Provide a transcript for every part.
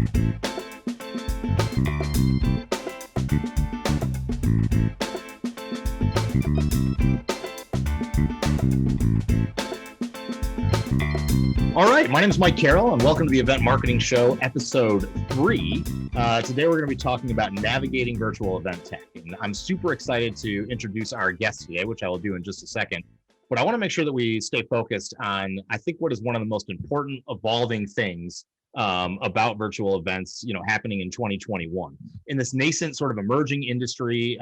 All right, my name is Mike Carroll, and welcome to the Event Marketing Show, episode 3. Today we're going to be talking about navigating virtual event tech, and I'm super excited to introduce our guest today, which I will do in just a second. But I want to make sure that we stay focused on, I think, what is one of the most important evolving things about virtual events, happening in 2021. In this nascent sort of emerging industry,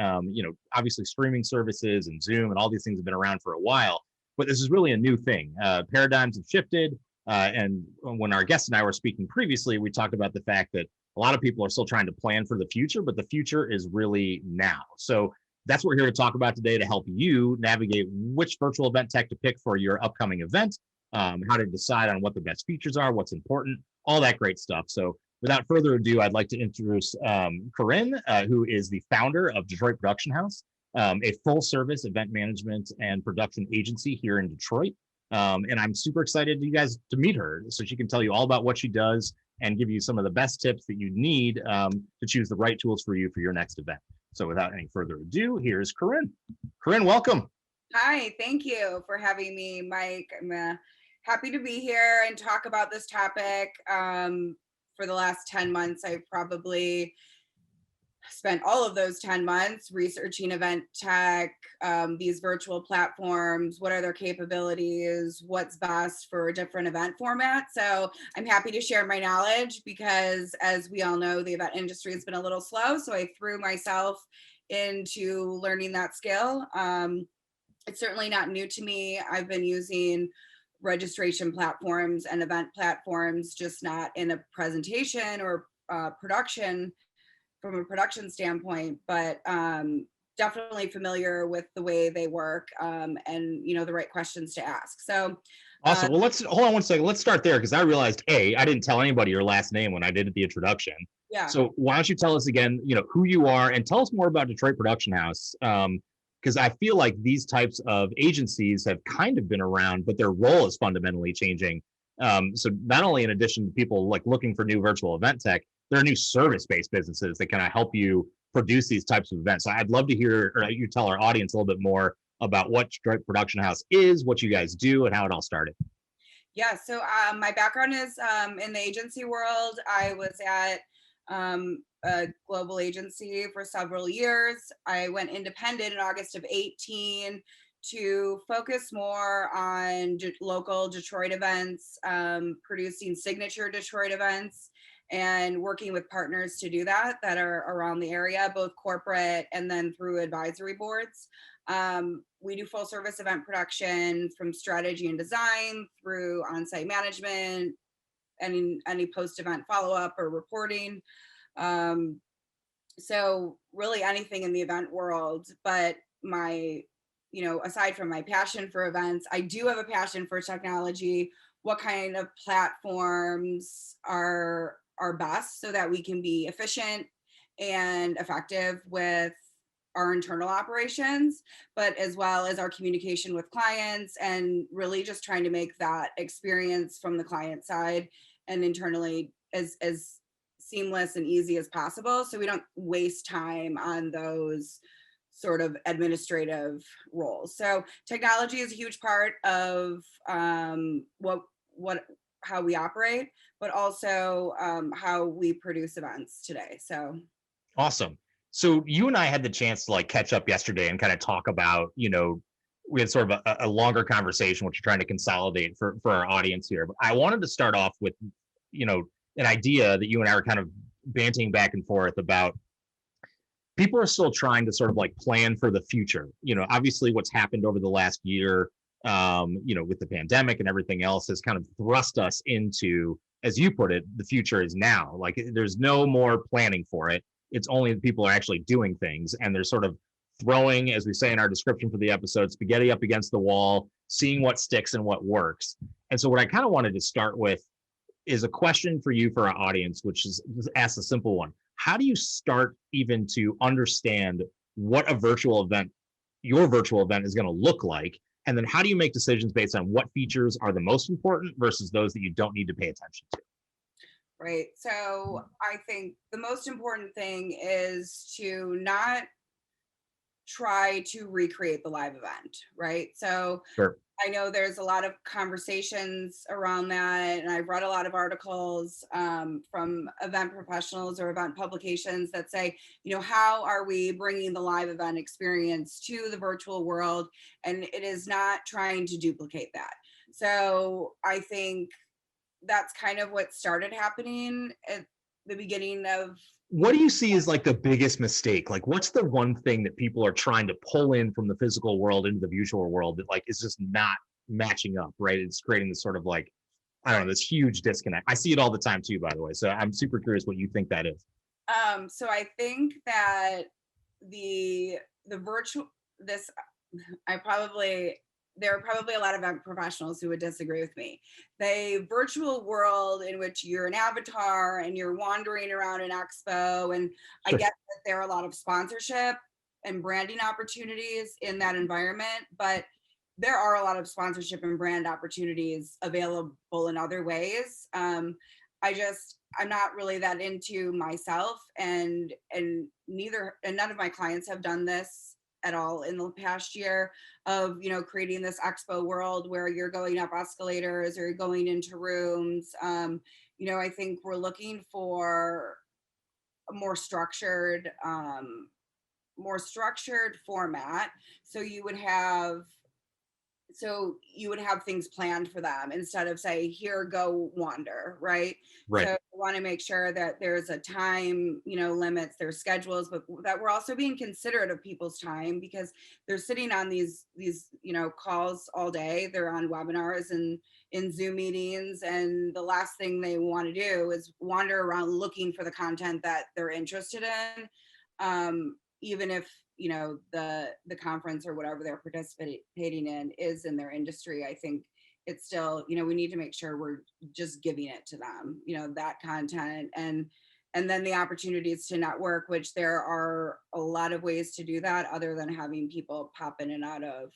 obviously streaming services and Zoom and all these things have been around for a while, but this is really a new thing. Paradigms have shifted. And when our guest and I were speaking previously, we talked about the fact that a lot of people are still trying to plan for the future, but the future is really now. So that's what we're here to talk about today, to help you navigate which virtual event tech to pick for your upcoming event, how to decide on what the best features are, what's important, all that great stuff. So without further ado, I'd like to introduce Corinne, who is the founder of Detroit Production House, a full-service event management and production agency here in Detroit. And I'm super excited to meet her so she can tell you all about what she does and give you some of the best tips that you need to choose the right tools for you for your next event. So without any further ado, here's Corinne. Corinne, welcome. Hi, thank you for having me, Mike. I'm happy to be here and talk about this topic. For the last 10 months, I've probably spent all of those 10 months researching event tech, these virtual platforms, what are their capabilities, what's best for a different event format. So I'm happy to share my knowledge because, as we all know, the event industry has been a little slow. So I threw myself into learning that skill. It's certainly not new to me. I've been using registration platforms and event platforms, just not in a presentation or production from a production standpoint, but definitely familiar with the way they work and the right questions to ask. So awesome. Well, let's hold on one second. Let's start there because I realized I didn't tell anybody your last name when I did the introduction. Yeah. So why don't you tell us again, who you are and tell us more about Detroit Production House. Because I feel like these types of agencies have kind of been around, but their role is fundamentally changing. So not only in addition to people like looking for new virtual event tech, there are new service-based businesses that kind of help you produce these types of events. So I'd love to hear, or you tell our audience a little bit more about what Detroit Production House is, what you guys do, and how it all started. Yeah, so my background is in the agency world. I was at a global agency for several years. I went independent in August of 2018 to focus more on local Detroit events, producing signature Detroit events, and working with partners to do that are around the area, both corporate and then through advisory boards. We do full service event production from strategy and design through on-site management, any post-event follow-up or reporting. So really anything in the event world, but aside from my passion for events, I do have a passion for technology. What kind of platforms are best so that we can be efficient and effective with our internal operations, but as well as our communication with clients, and really just trying to make that experience from the client side and internally as seamless and easy as possible, so we don't waste time on those sort of administrative roles. So technology is a huge part of how we operate, but also how we produce events today. So awesome. So you and I had the chance to catch up yesterday and kind of talk about, we had sort of a longer conversation, which we're trying to consolidate for our audience here. But I wanted to start off with, an idea that you and I were kind of banting back and forth about. People are still trying to sort of plan for the future. Obviously what's happened over the last year, with the pandemic and everything else has kind of thrust us into, as you put it, the future is now. There's no more planning for it. It's only that people are actually doing things, and they're sort of throwing, as we say in our description for the episode, spaghetti up against the wall, seeing what sticks and what works. And so what I kind of wanted to start with is a question for you, for our audience, which is just ask a simple one. How do you start even to understand what your virtual event is going to look like? And then how do you make decisions based on what features are the most important versus those that you don't need to pay attention to? right? So I think the most important thing is to not try to recreate the live event, right? So Sure. I know there's a lot of conversations around that, and I've read a lot of articles from event professionals or event publications that say, how are we bringing the live event experience to the virtual world? And it is not trying to duplicate that. So I think that's kind of what started happening at the beginning of. What do you see as like the biggest mistake? Like, what's the one thing that people are trying to pull in from the physical world into the virtual world that like is just not matching up, right? It's creating this sort of like, I don't know, this huge disconnect. I see it all the time too, by the way. So I'm super curious what you think that is. So I think that the virtual this I probably there are probably a lot of professionals who would disagree with me. The virtual world in which you're an avatar and you're wandering around an expo, and I Sure. get that there are a lot of sponsorship and branding opportunities in that environment, but there are a lot of sponsorship and brand opportunities available in other ways. I'm not really that into myself, and none of my clients have done this at all in the past year of creating this expo world where you're going up escalators or you're going into rooms. I think we're looking for a more structured format, so you would have things planned for them instead of say, here, go wander, right? Right. So we want to make sure that there's a time, limits, there's schedules, but that we're also being considerate of people's time, because they're sitting on these calls all day. They're on webinars and in Zoom meetings, and the last thing they want to do is wander around looking for the content that they're interested in. Even if the conference or whatever they're participating in is in their industry, I think it's still, we need to make sure we're just giving it to them, that content, and then the opportunities to network, which there are a lot of ways to do that other than having people pop in and out of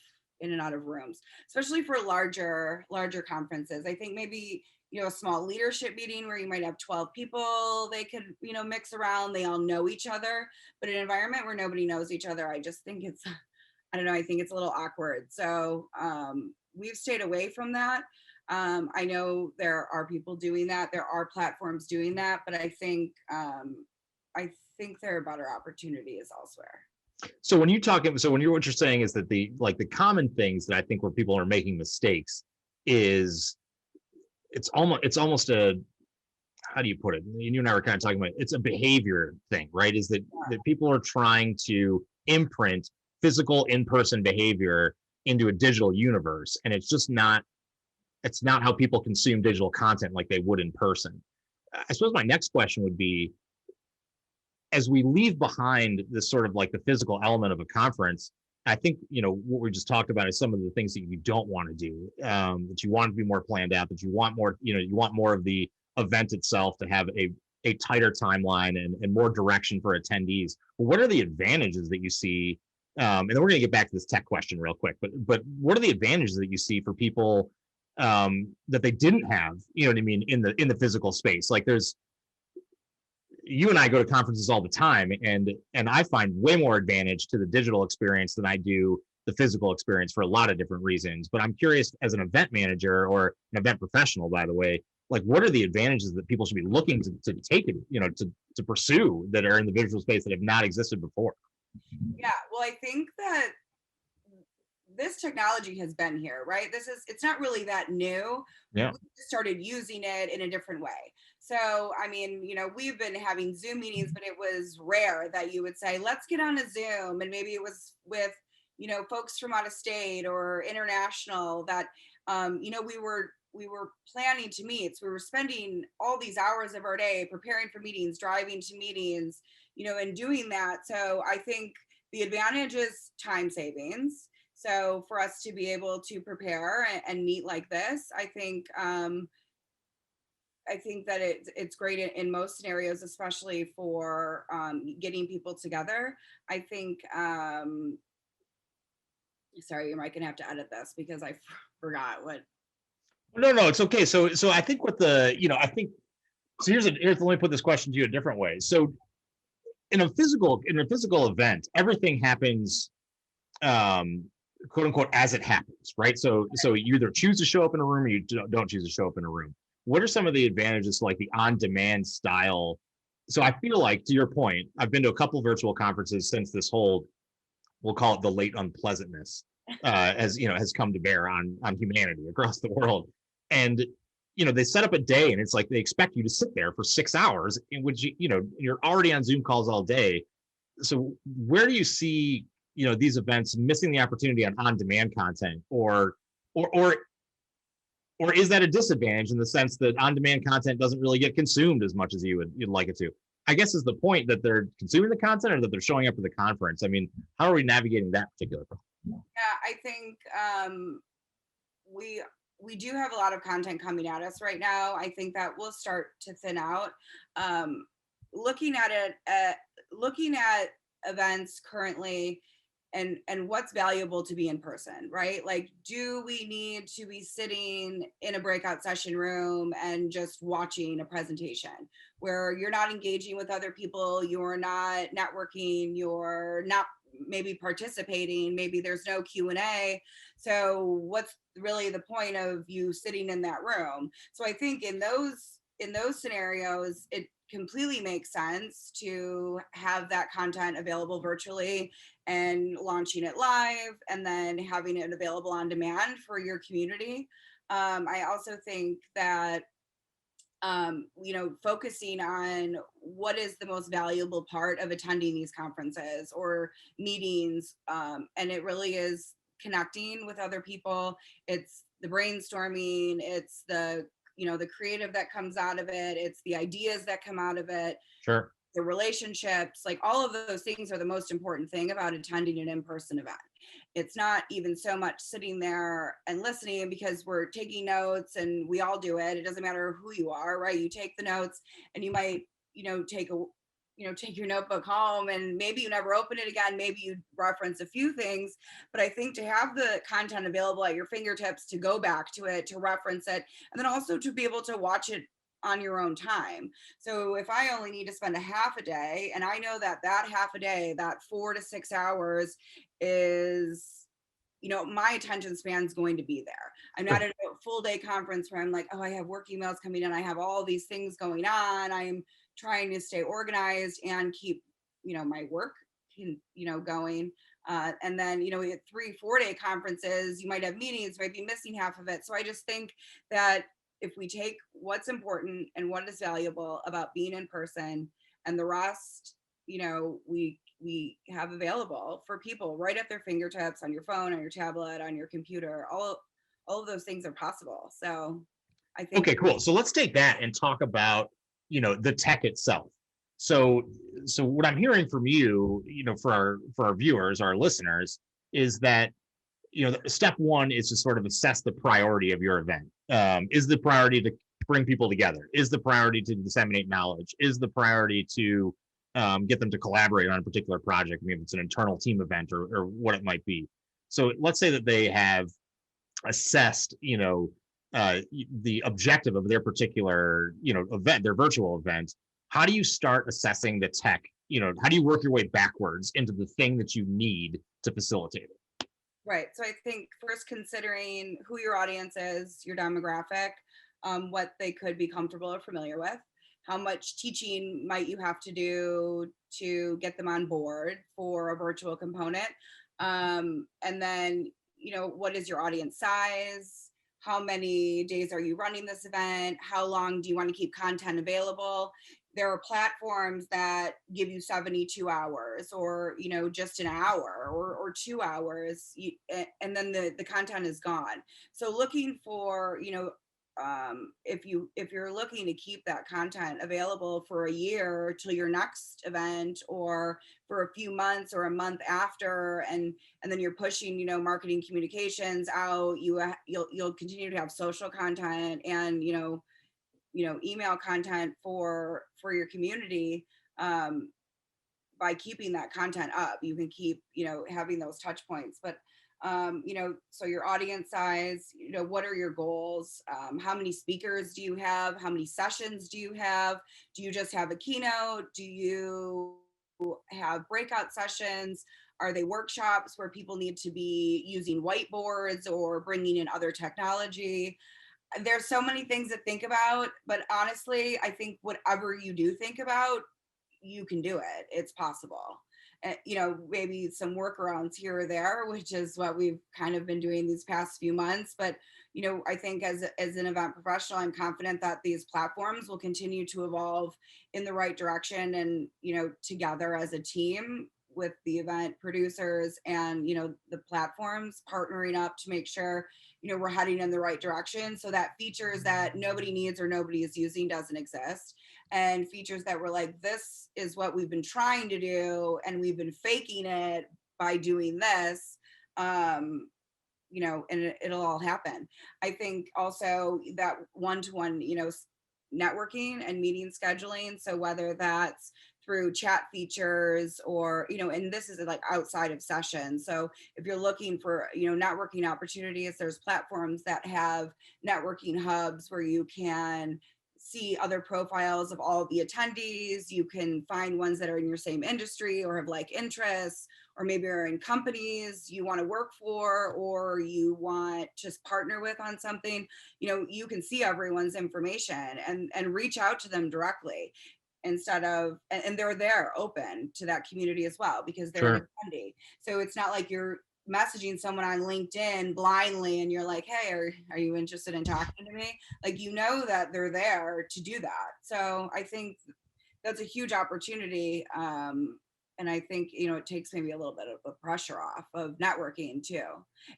rooms, especially for larger conferences. I think maybe a small leadership meeting where you might have 12 people, they could mix around, they all know each other. But an environment where nobody knows each other, I just think it's I don't know, I think it's a little awkward. So we've stayed away from that. I know there are people doing that, there are platforms doing that, but I think there are better opportunities elsewhere. So when what you're saying is that the common things that I think where people are making mistakes is it's almost a, how do you put it? You and I were kind of talking about it's a behavior thing, right? Is that people are trying to imprint physical in-person behavior into a digital universe, and it's not how people consume digital content like they would in person. I suppose my next question would be, as we leave behind this sort of like the physical element of a conference, I think, what we just talked about is some of the things that you don't want to do, that you want to be more planned out, that you want more, you want more of the event itself to have a tighter timeline and more direction for attendees. But what are the advantages that you see? And then we're going to get back to this tech question real quick, but what are the advantages that you see for people that they didn't have, you know what I mean, in the physical space? Like you and I go to conferences all the time, and I find way more advantage to the digital experience than I do the physical experience for a lot of different reasons. But I'm curious, as an event manager or an event professional, by the way, like what are the advantages that people should be looking to take it, to pursue, that are in the visual space that have not existed before? Yeah, well, I think that this technology has been here, right? It's not really that new. Yeah. We just started using it in a different way. So, I mean, we've been having Zoom meetings, but it was rare that you would say, let's get on a Zoom. And maybe it was with, folks from out of state or international that, we were planning to meet. So we were spending all these hours of our day preparing for meetings, driving to meetings, and doing that. So I think the advantage is time savings. So for us to be able to prepare and meet like this, I think that it's great in most scenarios, especially for getting people together. I think, sorry, you might gonna have to edit this because I forgot what. No, it's okay. So I think what I think So let me put this question to you a different way. So in a physical event, everything happens, um, quote unquote, as it happens, right? So you either choose to show up in a room or you don't choose to show up in a room. What are some of the advantages to like the on-demand style? So I feel like, to your point, I've been to a couple virtual conferences since this whole, we'll call it the late unpleasantness, as you know, has come to bear on humanity across the world. And they set up a day, and it's like they expect you to sit there for 6 hours, in which you're already on Zoom calls all day. So where do you see these events missing the opportunity on demand content, or or or is that a disadvantage in the sense that on demand content doesn't really get consumed as much as you'd like it to? I guess is the point that they're consuming the content or that they're showing up for the conference? I mean, how are we navigating that particular problem? Yeah, I think we we do have a lot of content coming at us right now. I think that will start to thin out. Um, looking at it, looking at events currently, and what's valuable to be in person, right? Like, do we need to be sitting in a breakout session room and just watching a presentation where you're not engaging with other people, you're not networking, you're not maybe participating, maybe there's no Q&A. So what's really the point of you sitting in that room? So I think in those scenarios, it completely makes sense to have that content available virtually and launching it live and then having it available on demand for your community. I also think that focusing on what is the most valuable part of attending these conferences or meetings. And it really is connecting with other people. It's the brainstorming, it's the creative that comes out of it, it's the ideas that come out of it, Sure. the relationships, like all of those things are the most important thing about attending an in-person event. It's not even so much sitting there and listening, because we're taking notes and we all do it. It doesn't matter who you are, right? You take the notes and you might, take your notebook home and maybe you never open it again. Maybe you reference a few things, but I think to have the content available at your fingertips, to go back to it, to reference it, and then also to be able to watch it on your own time. So if I only need to spend a half a day, and I know that that half a day, that 4 to 6 hours is, my attention span is going to be there. I'm not Sure. at a full day conference where I'm like, oh, I have work emails coming in, I have all these things going on, I'm trying to stay organized and keep, my work, going. And then, at 3 4 day conferences, you might have meetings, might be missing half of it. So I just think that if we take what's important and what is valuable about being in person, and the rest, we have available for people right at their fingertips, on your phone, on your tablet, on your computer, all of those things are possible. So I think. Okay, cool. So let's take that and talk about, the tech itself. So, what I'm hearing from you, for our viewers, our listeners, is that, step one is to sort of assess the priority of your event. Is the priority to bring people together? Is the priority to disseminate knowledge? Is the priority to get them to collaborate on a particular project? Maybe it's an internal team event or what it might be. So let's say that they have assessed, the objective of their particular, event, their virtual event. How do you start assessing the tech? How do you work your way backwards into the thing that you need to facilitate it? Right. So I think first considering who your audience is, your demographic, what they could be comfortable or familiar with, how much teaching might you have to do to get them on board for a virtual component. And then, what is your audience size? How many days are you running this event? How long do you want to keep content available? There are platforms that give you 72 hours or just an hour or 2 hours, and then the content is gone. So looking for, if you're looking to keep that content available for a year till your next event, or for a few months or a month after, and then you're pushing marketing communications out, you'll continue to have social content and email content for your community. By keeping that content up, you can keep having those touch points. But So your audience size, what are your goals? How many speakers do you have? How many sessions do you have? Do you just have a keynote? Do you have breakout sessions? Are they workshops where people need to be using whiteboards or bringing in other technology? There's so many things to think about, but honestly, I think whatever you do think about, you can do it. It's possible. Maybe some workarounds here or there, which is what we've kind of been doing these past few months. But, I think as an event professional, I'm confident that these platforms will continue to evolve in the right direction and, together as a team with the event producers and, the platforms partnering up to make sure, we're heading in the right direction so that features that nobody needs or nobody is using doesn't exist, and features that were like, this is what we've been trying to do and we've been faking it by doing this, and it'll all happen. I think also that one-to-one, networking and meeting scheduling. So whether that's through chat features or, and this is like outside of sessions. So if you're looking for, networking opportunities, there's platforms that have networking hubs where you can see other profiles of all the attendees. You can find ones that are in your same industry or have like interests, or maybe are in companies you want to work for, or you want to just partner with on something. You can see everyone's information and reach out to them directly instead of, and they're there open to that community as well because they're an attendee. So it's not like you're messaging someone on LinkedIn blindly and you're like, hey, are you interested in talking to me? Like, that they're there to do that. So I think that's a huge opportunity. And I think, it takes maybe a little bit of the pressure off of networking too.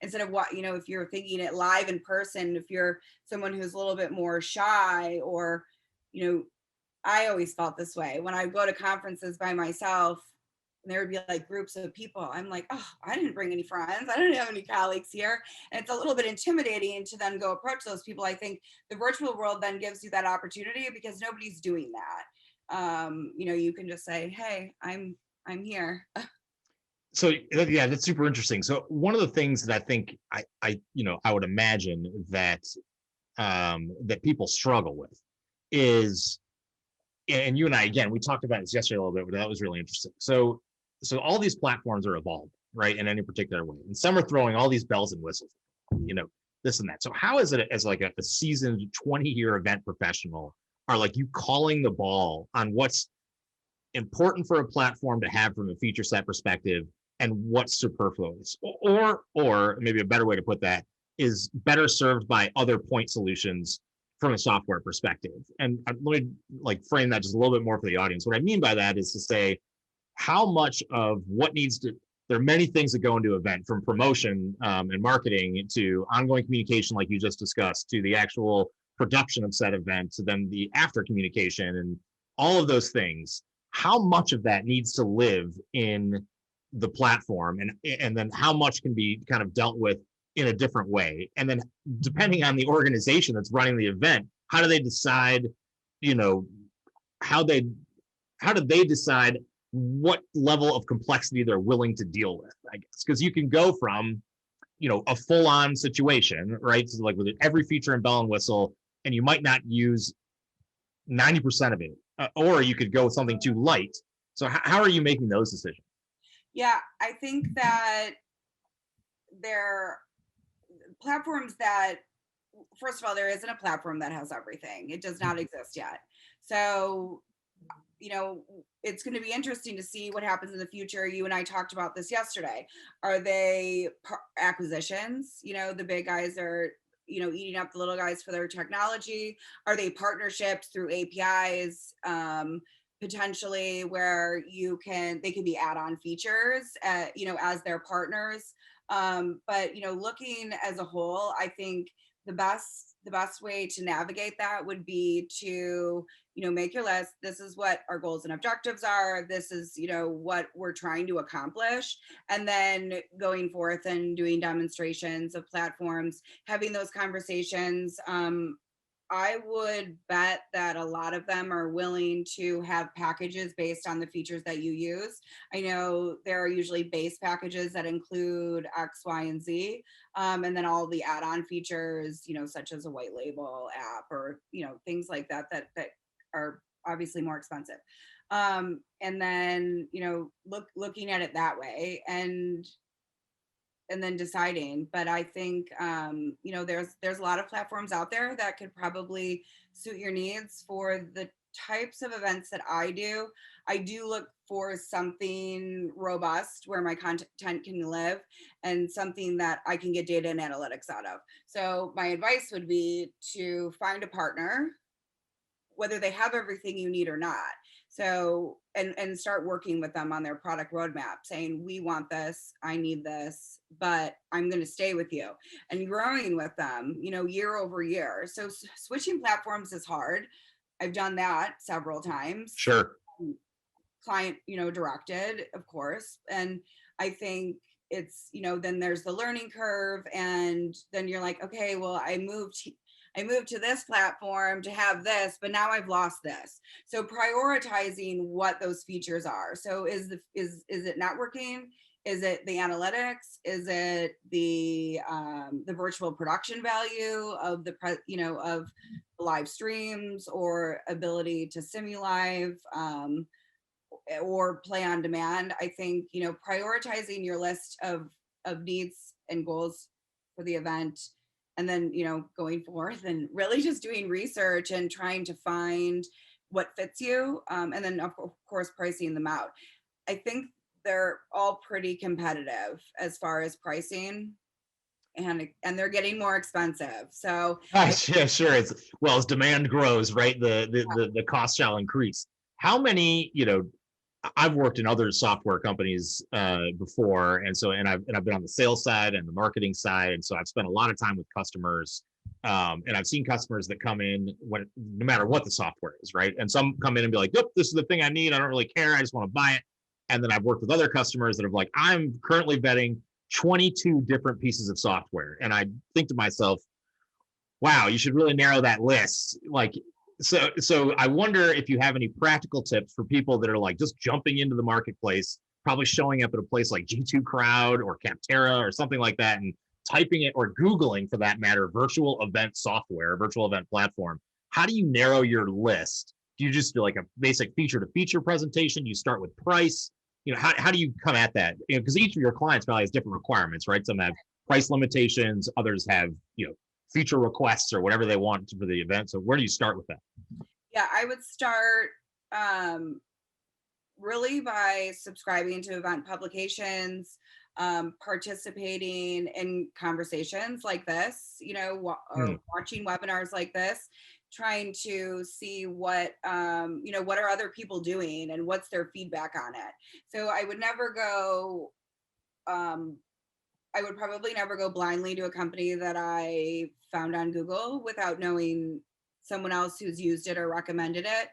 Instead of if you're thinking it live in person, if you're someone who's a little bit more shy or, I always felt this way when I go to conferences by myself and there would be like groups of people. I'm like, oh, I didn't bring any friends. I didn't have any colleagues here. And it's a little bit intimidating to then go approach those people. I think the virtual world then gives you that opportunity because nobody's doing that. You can just say, hey, I'm here. So yeah, that's super interesting. So one of the things that I think I would imagine that that people struggle with is, and you and I, again, we talked about this yesterday a little bit, but that was really interesting. So all these platforms are evolved, right, in any particular way, and some are throwing all these bells and whistles, this and that. So how is it, as like a seasoned 20-year event professional, are like you calling the ball on what's important for a platform to have from a feature set perspective and what's superfluous, or maybe a better way to put that is better served by other point solutions from a software perspective? And let me like frame that just a little bit more for the audience. What I mean by that is to say how much of what needs to, there are many things that go into an event, from promotion and marketing to ongoing communication, like you just discussed, to the actual production of said event, to then the after communication and all of those things. How much of that needs to live in the platform, and then how much can be kind of dealt with in a different way? And then depending on the organization that's running the event, how do they decide, how do they decide what level of complexity they're willing to deal with, I guess? Because you can go from, a full-on situation, right? So like with every feature and bell and whistle, and you might not use 90% of it, or you could go with something too light. So how are you making those decisions? Yeah, I think that there are platforms that, first of all, there isn't a platform that has everything. It does not exist yet. So, it's going to be interesting to see what happens in the future. You and I talked about this yesterday. Are they acquisitions? The big guys are, eating up the little guys for their technology. Are they partnerships through APIs? Potentially where they can be add-on features, as their partners. But looking as a whole, I think the best way to navigate that would be to make your list. This is what our goals and objectives are. This is what we're trying to accomplish, and then going forth and doing demonstrations of platforms, having those conversations, I would bet that a lot of them are willing to have packages based on the features that you use. I know there are usually base packages that include X, Y, and Z, and then all the add-on features, such as a white label app or things like that that are obviously more expensive. And then looking at it that way, and then deciding. But I think there's a lot of platforms out there that could probably suit your needs. For the types of events that I do look for something robust where my content can live, and something that I can get data and analytics out of. So my advice would be to find a partner, whether they have everything you need or not. So, and start working with them on their product roadmap, saying, we want this, I need this, but I'm going to stay with you, and growing with them, year over year. So switching platforms is hard. I've done that several times. Sure. Client, directed, of course. And I think it's, then there's the learning curve, and then you're like, okay, well, I moved to this platform to have this, but now I've lost this. So prioritizing what those features are. So is it networking? Is it the analytics? Is it the virtual production value of of live streams, or ability to simulive, or play on demand? I think prioritizing your list of needs and goals for the event, and then going forth and really just doing research and trying to find what fits you, and then of course pricing them out. I think they're all pretty competitive as far as pricing, and they're getting more expensive. So yeah, sure. As demand grows, right, the cost shall increase. How many, I've worked in other software companies before, and I've been on the sales side and the marketing side, and so I've spent a lot of time with customers, and I've seen customers that come in no matter what the software is, right? And some come in and be like, "Yep, this is the thing I need. I don't really care. I just want to buy it." And then I've worked with other customers that are like, "I'm currently vetting 22 different pieces of software," and I think to myself, wow, you should really narrow that list. So I wonder if you have any practical tips for people that are like just jumping into the marketplace, probably showing up at a place like G2 Crowd or Capterra or something like that, and typing it, or Googling for that matter, virtual event software, virtual event platform. How do you narrow your list? Do you just do like a basic feature to feature presentation? You start with price? How do you come at that? Because each of your clients probably has different requirements, right? Some have price limitations, others have, feature requests or whatever they want for the event. So where do you start with that? Yeah, I would start really by subscribing to event publications, participating in conversations like this, or watching webinars like this, trying to see what what are other people doing and what's their feedback on it. So I would probably never go blindly to a company that I found on Google without knowing someone else who's used it or recommended it.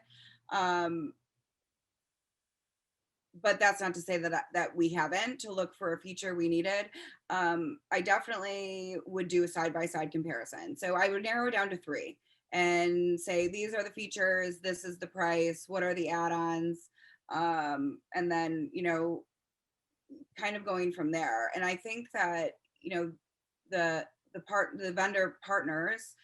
But that's not to say that we haven't, to look for a feature we needed. I definitely would do a side-by-side comparison. So I would narrow it down to 3 and say, these are the features, this is the price, what are the add-ons, and then kind of going from there. And I think that the vendor partners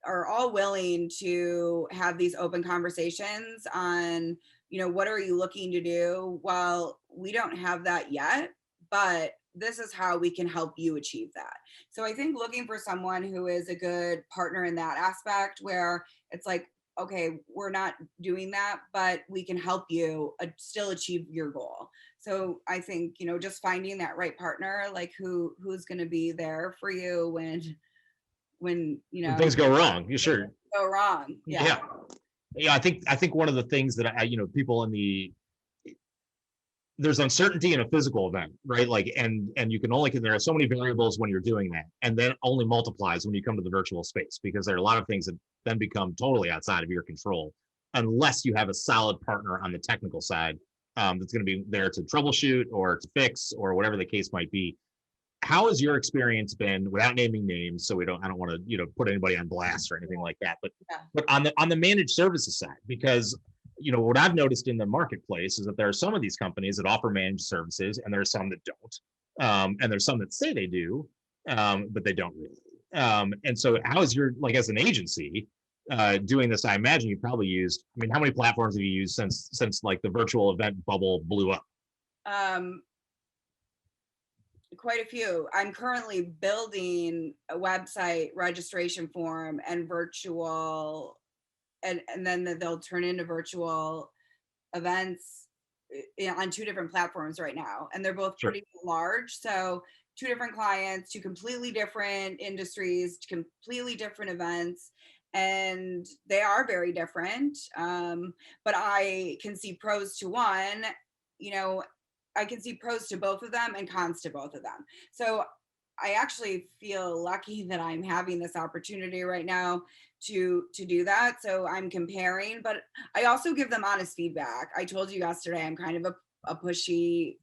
are all willing to have these open conversations on what are you looking to do. Well, we don't have that yet, but this is how we can help you achieve that. So I think looking for someone who is a good partner in that aspect, where it's like, okay, we're not doing that, but we can help you still achieve your goal. So I think, just finding that right partner, like who's going to be there for you when things go wrong. You sure go wrong. Yeah. I think one of the things that people there's uncertainty in a physical event, right? Like, and you can only, there are so many variables when you're doing that, and then only multiplies when you come to the virtual space, because there are a lot of things that then become totally outside of your control, unless you have a solid partner on the technical side, that's going to be there to troubleshoot or to fix or whatever the case might be. how has your experience been, without naming names, so I don't want to, put anybody on blast or anything like that, but Yeah. but on the managed services side, because what I've noticed in the marketplace is that there are some of these companies that offer managed services, and there are some that don't, and there's some that say they do, but they don't really. And so, how is your, like, as an agency, doing this? I imagine you probably used. I mean, how many platforms have you used since like the virtual event bubble blew up? Um, quite a few. I'm currently building a website registration form and virtual, and then they'll turn into virtual events on two different platforms right now, and they're both Sure. pretty large. So two different clients, two completely different industries, completely different events, and they are very different. But I can see pros to one. You know, I can see pros to both of them and cons to both of them. So I actually feel lucky that I'm having this opportunity right now to do that. So I'm comparing, but I also give them honest feedback. I told you yesterday I'm kind of a pushy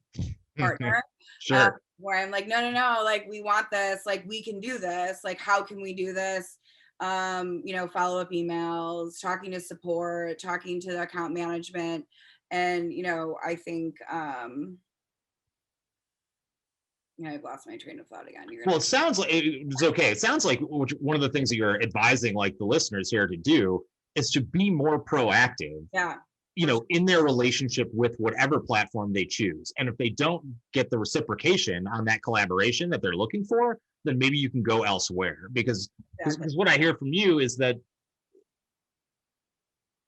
partner, Sure. where I'm like, no, no, no, like we want this, like we can do this, like how can we do this? Follow up emails, talking to support, talking to the account management, and I think I've lost my train of thought again. You're Well, gonna it sounds like it's okay. It sounds like one of the things that you're advising, like, the listeners here to do, is to be more proactive, Yeah, for sure. in their relationship with whatever platform they choose. And if they don't get the reciprocation on that collaboration that they're looking for, then maybe you can go elsewhere. Because Exactly. what I hear from you is that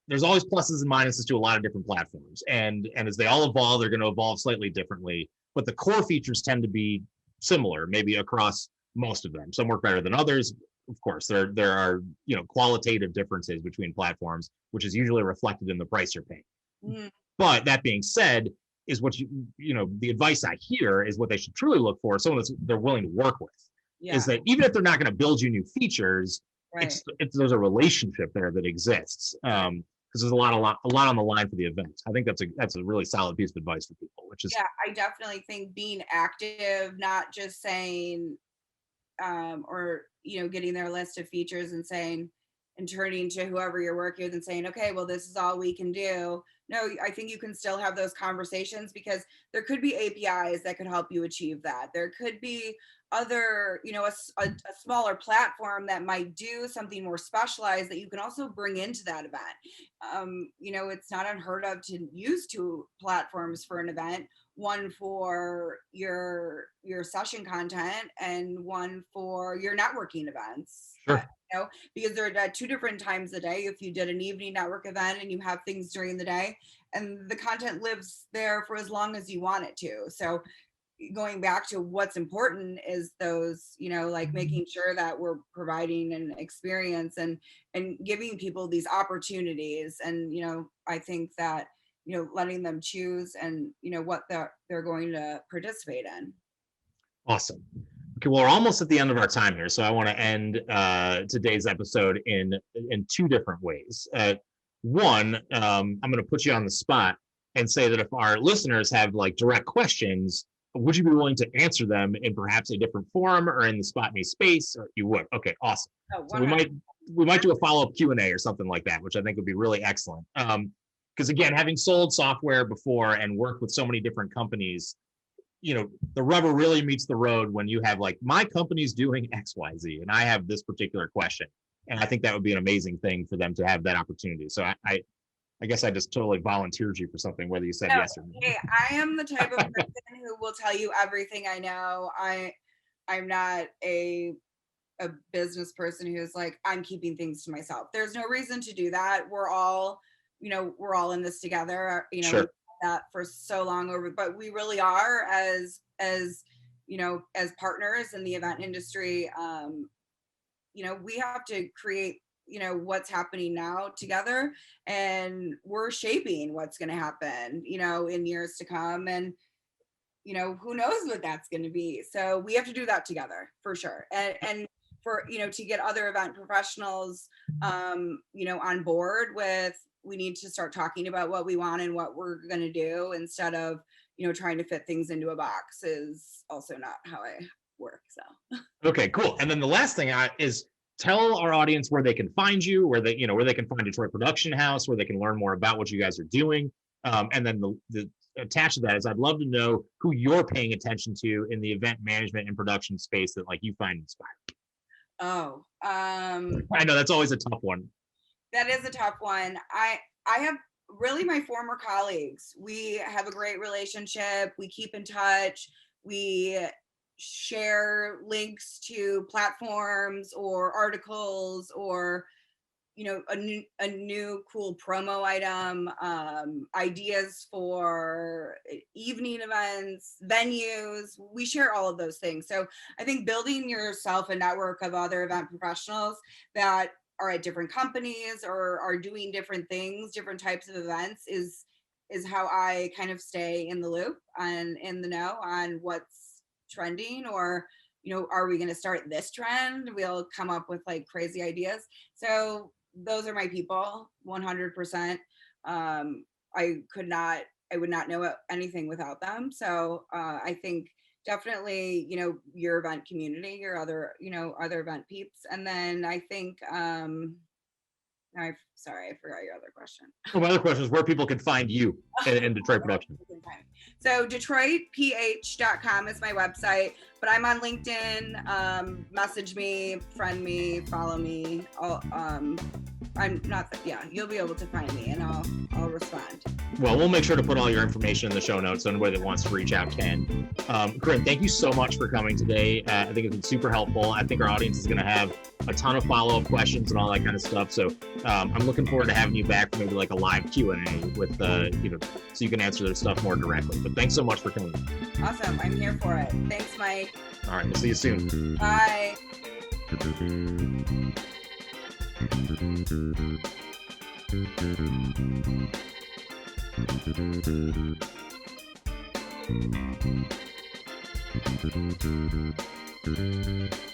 there's always pluses and minuses to a lot of different platforms, and as they all evolve, they're going to evolve slightly differently, but the core features tend to be similar, maybe across most of them. Some work better than others. Of course, there are qualitative differences between platforms, which is usually reflected in the price you're paying. Mhm. But that being said, is what the advice I hear is what they should truly look for, someone they're willing to work with, is Yeah, that even if they're not going to build you new features, right. there's a relationship there that exists, because there's a lot on the line for the event. I think that's a really solid piece of advice for people, which is Yeah, I definitely think being active, not just saying, or getting their list of features and saying, and turning to whoever you're working with and saying, okay, well, this is all we can do. No, I think you can still have those conversations, because there could be APIs that could help you achieve that. There could be other, a smaller platform that might do something more specialized that you can also bring into that event. It's not unheard of to use two platforms for an event, one for your session content and one for your networking events. sure. Because they're at two different times a day. If you did an evening network event and you have things during the day, and the content lives there for as long as you want it to. So going back to what's important is those, like making sure that we're providing an experience and giving people these opportunities. And I think that letting them choose and what they're going to participate in. Awesome. Okay, well, we're almost at the end of our time here, so I want to end today's episode in two different ways. One, I'm going to put you on the spot and say that if our listeners have, like, direct questions, would you be willing to answer them in perhaps a different forum or in the SpotMe space? Or you would? Okay, awesome. Oh, So we might do a follow-up Q&A or something like that, which I think would be really excellent. Because again, having sold software before and worked with so many different companies, the rubber really meets the road when you have, like, my company's doing XYZ and I have this particular question. And I think that would be an amazing thing for them to have that opportunity. So I guess I just totally volunteered you for something, whether you said No, yes or no. hey, I am the type of person who will tell you everything I know. I'm not a business person who's like, I'm keeping things to myself. There's no reason to do that. We're all in this together. We've Sure. done that for so long but we really are as partners in the event industry. We have to create what's happening now together, and we're shaping what's going to happen in years to come, and who knows what that's going to be. So we have to do that together for sure, and for to get other event professionals on board with, we need to start talking about what we want and what we're going to do, instead of trying to fit things into a box, is also not how I work. So Okay, cool. And then the last thing is tell our audience where they can find you, where they can find Detroit Production House, where they can learn more about what you guys are doing. And then the attached to that is I'd love to know who you're paying attention to in the event management and production space that like you find inspiring. Oh, I know that's always a tough one. that is a tough one. I have really my former colleagues. We have a great relationship. We keep in touch. We share links to platforms or articles or a new cool promo item, ideas for evening events, venues. We share all of those things. So I think building yourself a network of other event professionals that are at different companies or are doing different things, different types of events is how I kind of stay in the loop and in the know on what's trending, or are we going to start this trend? We'll come up with like crazy ideas. So those are my people, 100%. I would not know anything without them. So I think definitely, your event community, your other event peeps. And then I think, sorry, I forgot your other question. Oh, my other question is where people can find you in Detroit production. So DetroitPH.com is my website, but I'm on LinkedIn. Message me, friend me, follow me. You'll be able to find me and I'll respond. Well, we'll make sure to put all your information in the show notes so anybody that wants to reach out can. Corinne, thank you so much for coming today. I think it's been super helpful. I think our audience is going to have a ton of follow-up questions and all that kind of stuff. So I'm looking forward to having you back for maybe like a live Q&A with, so you can answer their stuff more directly. But thanks so much for coming. Awesome. I'm here for it. Thanks, Mike. All right. We'll see you soon. Bye. Thank you.